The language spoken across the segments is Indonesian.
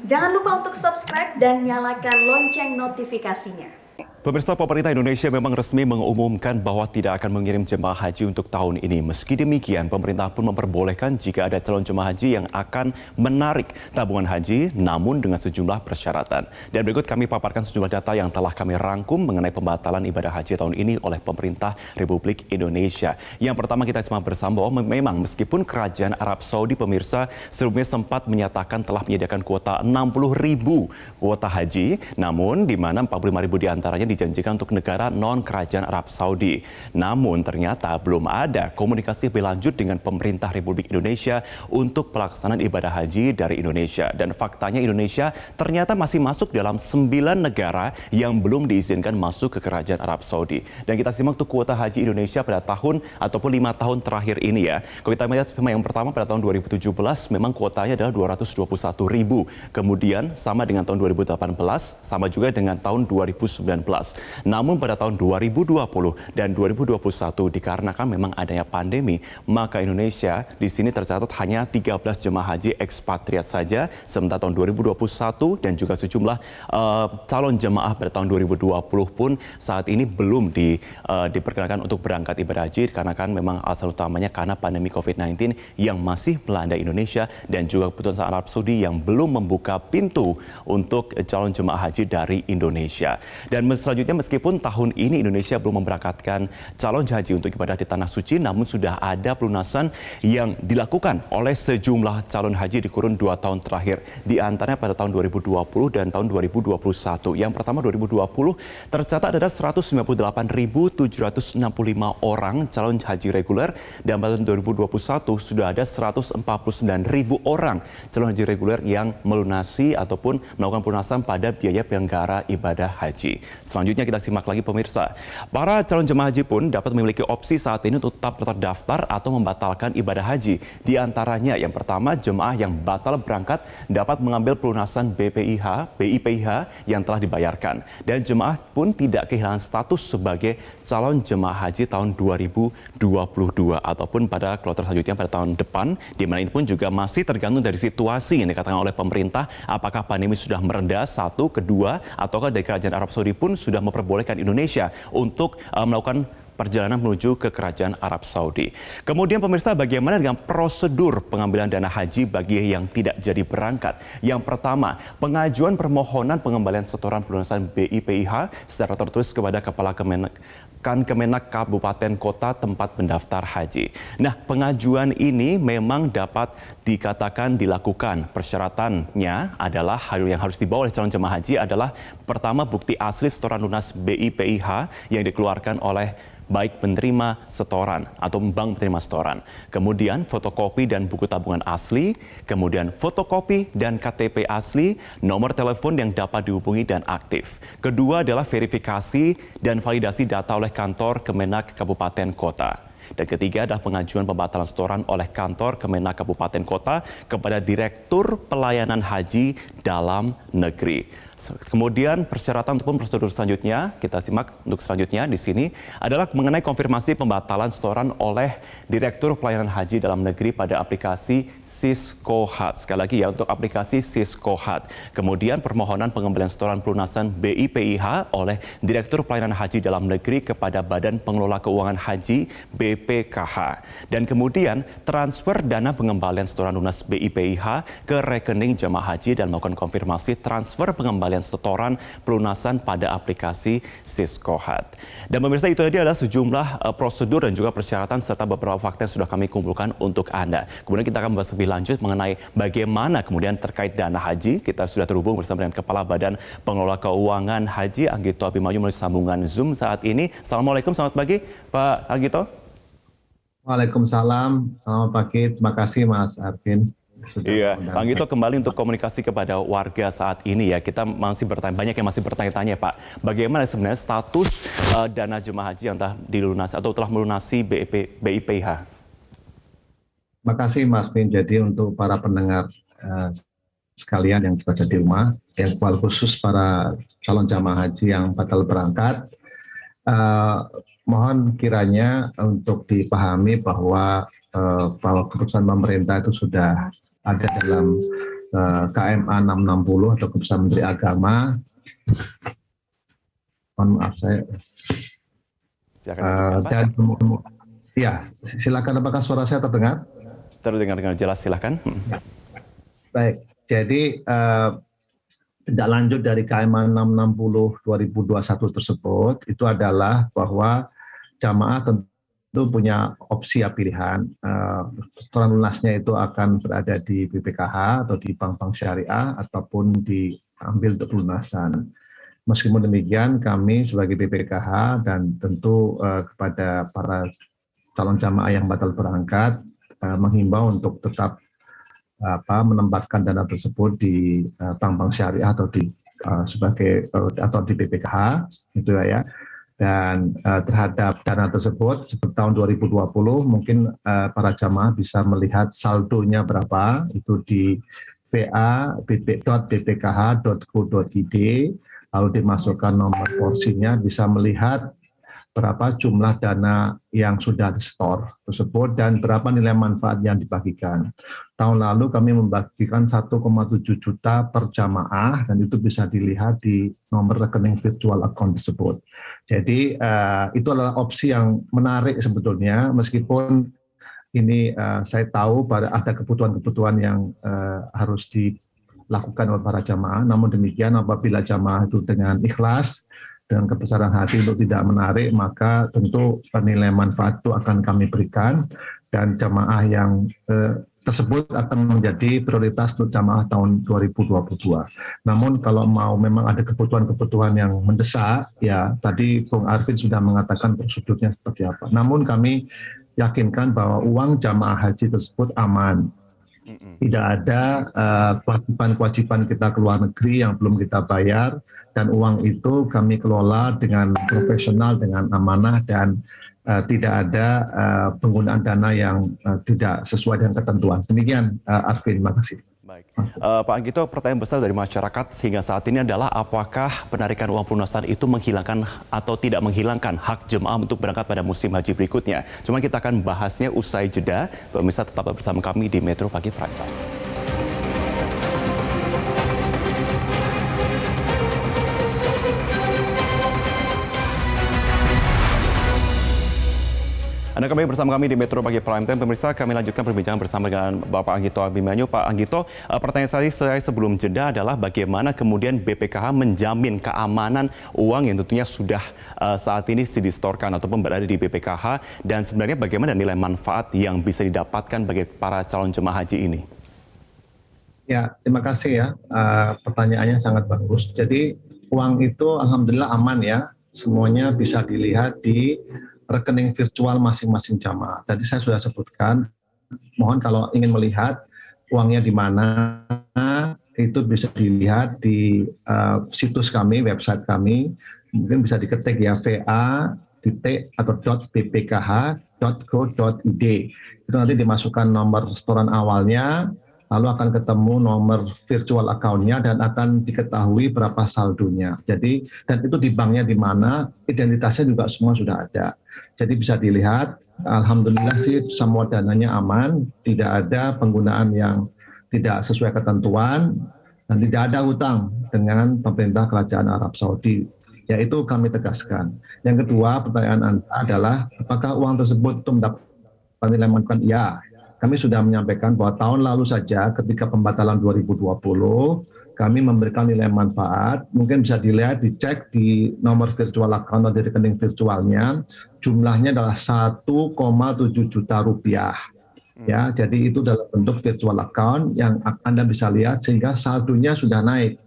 Jangan lupa untuk subscribe dan nyalakan lonceng notifikasinya. Pemirsa, pemerintah Indonesia memang resmi mengumumkan bahwa tidak akan mengirim jemaah haji untuk tahun ini. Meski demikian, pemerintah pun memperbolehkan jika ada calon jemaah haji yang akan menarik tabungan haji, namun dengan sejumlah persyaratan. Dan berikut kami paparkan sejumlah data yang telah kami rangkum mengenai pembatalan ibadah haji tahun ini oleh pemerintah Republik Indonesia. Yang pertama, kita simak bersama bahwa memang meskipun Kerajaan Arab Saudi, pemirsa, sebelumnya sempat menyatakan telah menyediakan kuota 60.000 kuota haji, namun di mana 45.000 diantaranya dijanjikan untuk negara non-kerajaan Arab Saudi. Namun ternyata belum ada komunikasi lebih lanjut dengan pemerintah Republik Indonesia untuk pelaksanaan ibadah haji dari Indonesia. Dan faktanya Indonesia ternyata masih masuk dalam 9 negara yang belum diizinkan masuk ke kerajaan Arab Saudi. Dan kita simak tuh kuota haji Indonesia pada tahun ataupun 5 tahun terakhir ini ya. Kalau kita melihat yang pertama pada tahun 2017 memang kuotanya adalah 221.000. Kemudian sama dengan tahun 2018, sama juga dengan tahun 2019. Namun pada tahun 2020 dan 2021 dikarenakan memang adanya pandemi, maka Indonesia di sini tercatat hanya 13 jemaah haji ekspatriat saja, sementara tahun 2021 dan juga sejumlah calon jemaah pada tahun 2020 pun saat ini belum diperkenalkan untuk berangkat ibadah haji karena kan memang alasan utamanya karena pandemi COVID-19 yang masih melanda Indonesia dan juga keputusan Arab Saudi yang belum membuka pintu untuk calon jemaah haji dari Indonesia. Dan selanjutnya, meskipun tahun ini Indonesia belum memberangkatkan calon haji untuk ibadah di Tanah Suci, namun sudah ada pelunasan yang dilakukan oleh sejumlah calon haji di kurun 2 tahun terakhir. Di antaranya pada tahun 2020 dan tahun 2021. Yang pertama 2020 tercatat ada 198.765 orang calon haji reguler dan pada tahun 2021 sudah ada 149.000 orang calon haji reguler yang melunasi ataupun melakukan pelunasan pada biaya penyelenggara ibadah haji. Selanjutnya kita simak lagi pemirsa. Para calon jemaah haji pun dapat memiliki opsi saat ini untuk tetap terdaftar atau membatalkan ibadah haji. Di antaranya yang pertama, jemaah yang batal berangkat dapat mengambil pelunasan BIPIH yang telah dibayarkan. Dan jemaah pun tidak kehilangan status sebagai calon jemaah haji tahun 2022 ataupun pada kloter selanjutnya pada tahun depan, di mana ini pun juga masih tergantung dari situasi yang dikatakan oleh pemerintah, apakah pandemi sudah meredah, satu, kedua, ataukah dari kerajaan Arab Saudi pun sudah memperbolehkan Indonesia untuk melakukan perjalanan menuju ke kerajaan Arab Saudi. Kemudian pemirsa, bagaimana dengan prosedur pengambilan dana haji bagi yang tidak jadi berangkat? Yang pertama, pengajuan permohonan pengembalian setoran pelunasan BIPIH secara tertulis kepada Kepala Kemenak Kabupaten Kota tempat mendaftar haji. Nah, pengajuan ini memang dapat dikatakan dilakukan. Persyaratannya adalah hal yang harus dibawa oleh calon jemaah haji adalah pertama, bukti asli setoran lunas BIPIH yang dikeluarkan oleh baik penerima setoran atau bank penerima setoran. Kemudian fotokopi dan buku tabungan asli, kemudian fotokopi dan KTP asli, nomor telepon yang dapat dihubungi dan aktif. Kedua adalah verifikasi dan validasi data oleh kantor Kemenak Kabupaten Kota. Dan ketiga adalah pengajuan pembatalan setoran oleh kantor Kemenak Kabupaten Kota kepada Direktur Pelayanan Haji Dalam Negeri. Kemudian persyaratan ataupun prosedur selanjutnya, kita simak untuk selanjutnya di sini adalah mengenai konfirmasi pembatalan setoran oleh Direktur Pelayanan Haji Dalam Negeri pada aplikasi Siskohat. Sekali lagi ya, untuk aplikasi Siskohat. Kemudian permohonan pengembalian setoran pelunasan BIPIH oleh Direktur Pelayanan Haji Dalam Negeri kepada Badan Pengelola Keuangan Haji BPKH. Dan kemudian transfer dana pengembalian setoran lunas BIPIH ke rekening jemaah haji dan melakukan konfirmasi transfer pengembalian setoran pelunasan pada aplikasi Siskohat. Dan pemirsa, itu tadi adalah sejumlah prosedur dan juga persyaratan serta beberapa fakta yang sudah kami kumpulkan untuk Anda. Kemudian kita akan membahas lebih lanjut mengenai bagaimana kemudian terkait dana haji. Kita sudah terhubung bersama dengan Kepala Badan Pengelola Keuangan Haji Anggito Abimanyu melalui sambungan Zoom saat ini. Assalamualaikum, selamat pagi Pak Anggito. Waalaikumsalam, selamat pagi. Terima kasih Mas Arvin. Iya, Pak Anggito, kembali untuk komunikasi kepada warga saat ini ya. Kita masih banyak yang masih bertanya-tanya Pak. Bagaimana sebenarnya status dana jemaah haji yang telah dilunasi atau telah melunasi BIPIH? Terima kasih Mas Vin. Jadi untuk para pendengar sekalian yang berada di rumah, yang khusus para calon jemaah haji yang batal berangkat, mohon kiranya untuk dipahami bahwa keputusan pemerintah itu sudah ada dalam KMA 660 atau Keputusan Menteri Agama. Mohon maaf saya. Silakan lanjutkan, Pak. Dan ya, silakan, apakah suara saya terdengar? Terdengar dengan jelas, silakan. Baik, jadi tindak lanjut dari KMA 660 2021 tersebut itu adalah bahwa jamaah tentu punya opsi ya, pilihan. Setoran lunasnya itu akan berada di BPKH atau di bank-bank syariah ataupun diambil untuk pelunasan. Meskipun demikian, kami sebagai BPKH dan tentu kepada para calon jamaah yang batal berangkat menghimbau untuk tetap menempatkan dana tersebut di bank-bank syariah atau di atau di BPKH gitu ya. Dan terhadap dana tersebut seperti tahun 2020 mungkin para jamaah bisa melihat saldonya berapa itu di va.bpkh.go.id, lalu dimasukkan nomor porsinya, bisa melihat berapa jumlah dana yang sudah di-store tersebut dan berapa nilai manfaat yang dibagikan. Tahun lalu kami membagikan 1,7 juta per jamaah dan itu bisa dilihat di nomor rekening virtual account tersebut. Jadi itu adalah opsi yang menarik sebetulnya, meskipun ini saya tahu ada kebutuhan-kebutuhan yang harus dilakukan oleh para jamaah. Namun demikian, apabila jamaah itu dengan ikhlas, dengan kebesaran hati untuk tidak menarik, maka tentu nilai manfaat itu akan kami berikan dan jamaah yang tersebut akan menjadi prioritas untuk jamaah tahun 2022. Namun kalau memang ada kebutuhan-kebutuhan yang mendesak, ya tadi Bung Arvin sudah mengatakan prosedurnya seperti apa. Namun kami yakinkan bahwa uang jamaah haji tersebut aman. Tidak ada kewajiban kita ke luar negeri yang belum kita bayar, dan uang itu kami kelola dengan profesional, dengan amanah, dan tidak ada penggunaan dana yang tidak sesuai dengan ketentuan. Demikian, Arvin, terima kasih. Baik, Pak Anggito, pertanyaan besar dari masyarakat hingga saat ini adalah apakah penarikan uang pelunasan itu menghilangkan atau tidak menghilangkan hak jemaah untuk berangkat pada musim haji berikutnya. Cuma kita akan bahasnya usai jeda. Pemirsa tetap bersama kami di Metro Pagi Prime Time. Anda kembali bersama kami di Metro Pagi Prime Time. Pemirsa, kami lanjutkan perbincangan bersama dengan Bapak Anggito Abimanyu. Pak Anggito, pertanyaan saya sebelum jeda adalah bagaimana kemudian BPKH menjamin keamanan uang yang tentunya sudah saat ini distorkan ataupun berada di BPKH, dan sebenarnya bagaimana nilai manfaat yang bisa didapatkan bagi para calon jemaah haji ini? Ya, terima kasih ya. Pertanyaannya sangat bagus. Jadi uang itu alhamdulillah aman ya. Semuanya bisa dilihat di rekening virtual masing-masing jamaah. Tadi saya sudah sebutkan, mohon kalau ingin melihat uangnya di mana, itu bisa dilihat di situs kami, website kami, mungkin bisa diketik ya va.bpkh.go.id. Itu nanti dimasukkan nomor setoran awalnya, lalu akan ketemu nomor virtual account-nya dan akan diketahui berapa saldonya. Jadi, dan itu di banknya di mana, identitasnya juga semua sudah ada. Jadi bisa dilihat, alhamdulillah sih semua dananya aman, tidak ada penggunaan yang tidak sesuai ketentuan, dan tidak ada hutang dengan pemerintah Kerajaan Arab Saudi. Yaitu kami tegaskan. Yang kedua, pertanyaan Anda adalah, apakah uang tersebut itu mendapat nilai manfaat? Ya, kami sudah menyampaikan bahwa tahun lalu saja ketika pembatalan 2020, kami memberikan nilai manfaat, mungkin bisa dilihat, dicek di nomor virtual account atau di rekening virtualnya, jumlahnya adalah 1,7 juta rupiah. Ya, jadi itu dalam bentuk virtual account yang Anda bisa lihat sehingga saldonya sudah naik.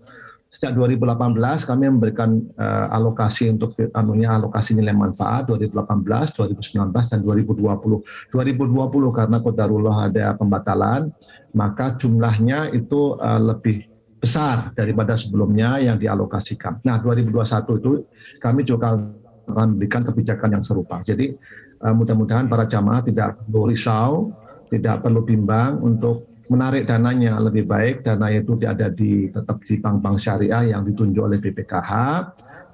Sejak 2018 kami memberikan alokasi untuk alokasi nilai manfaat 2018, 2019 dan 2020. 2020 karena qadarullah ada pembatalan, maka jumlahnya itu lebih besar daripada sebelumnya yang dialokasikan. Nah, 2021 itu kami juga akan memberikan kebijakan yang serupa. Jadi mudah-mudahan para jamaah tidak perlu risau, tidak perlu bimbang untuk menarik dananya. Lebih baik dana itu tetap di bank-bank syariah yang ditunjuk oleh BPKH.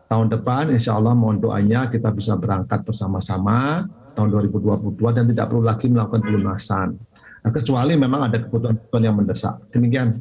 Tahun depan insya Allah mohon doanya kita bisa berangkat bersama-sama tahun 2022 dan tidak perlu lagi melakukan pelunasan. kecuali memang ada kebutuhan yang mendesak. Demikian.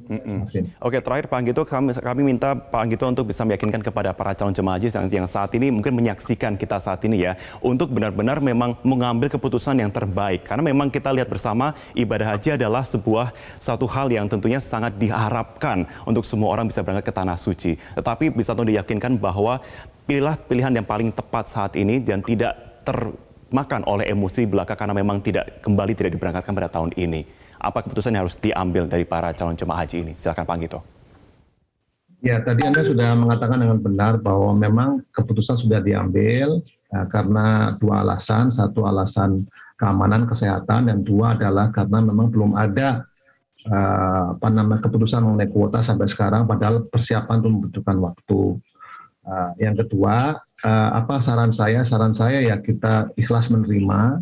Oke, terakhir Pak Anggito, kami minta Pak Anggito untuk bisa meyakinkan kepada para calon jemaah haji yang saat ini mungkin menyaksikan kita saat ini ya, untuk benar-benar memang mengambil keputusan yang terbaik. Karena memang kita lihat bersama ibadah haji adalah satu hal yang tentunya sangat diharapkan untuk semua orang bisa berangkat ke tanah suci. Tetapi bisa tuh diyakinkan bahwa pilihlah pilihan yang paling tepat saat ini dan tidak termakan oleh emosi belaka karena memang tidak diberangkatkan pada tahun ini. Apa keputusan yang harus diambil dari para calon jemaah haji ini? Silakan Pak Anggito. Ya, tadi Anda sudah mengatakan dengan benar bahwa memang keputusan sudah diambil karena dua alasan. Satu alasan keamanan, kesehatan, dan dua adalah karena memang belum ada keputusan mengenai kuota sampai sekarang, padahal persiapan itu membutuhkan waktu. Yang kedua, saran saya ya kita ikhlas menerima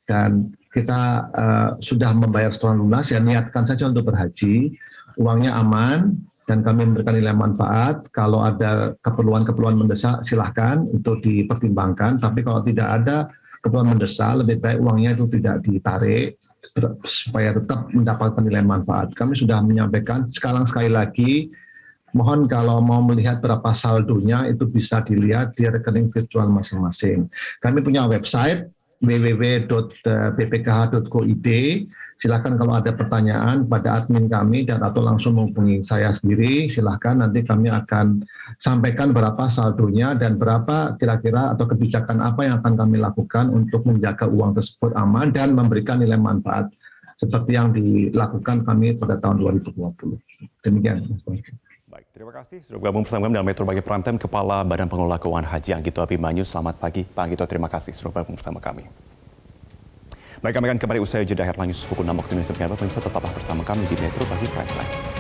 dan kita sudah membayar setoran lunas, ya niatkan saja untuk berhaji, uangnya aman dan kami memberikan nilai manfaat. Kalau ada keperluan mendesak silahkan itu dipertimbangkan, tapi kalau tidak ada keperluan mendesak lebih baik uangnya itu tidak ditarik supaya tetap mendapatkan nilai manfaat. Kami sudah menyampaikan sekali lagi, mohon kalau mau melihat berapa saldonya itu bisa dilihat di rekening virtual masing-masing. Kami punya website www.bpkh.go.id. Silakan kalau ada pertanyaan pada admin kami dan atau langsung menghubungi saya sendiri, silakan nanti kami akan sampaikan berapa saldonya dan berapa kira-kira atau kebijakan apa yang akan kami lakukan untuk menjaga uang tersebut aman dan memberikan nilai manfaat seperti yang dilakukan kami pada tahun 2020. Demikian. Baik, terima kasih sudah bergabung bersama kami dalam Metro Pagi Prime Time, Kepala Badan Pengelola Keuangan Haji Anggito Abimanyu. Selamat pagi, Pak Anggito. Terima kasih sudah bergabung bersama kami. Baik, kami akan kembali usai jeda Headline News pukul 6 waktu Indonesia Bagian Barat. Pemirsa tetaplah bersama kami di Metro Pagi Prime Time.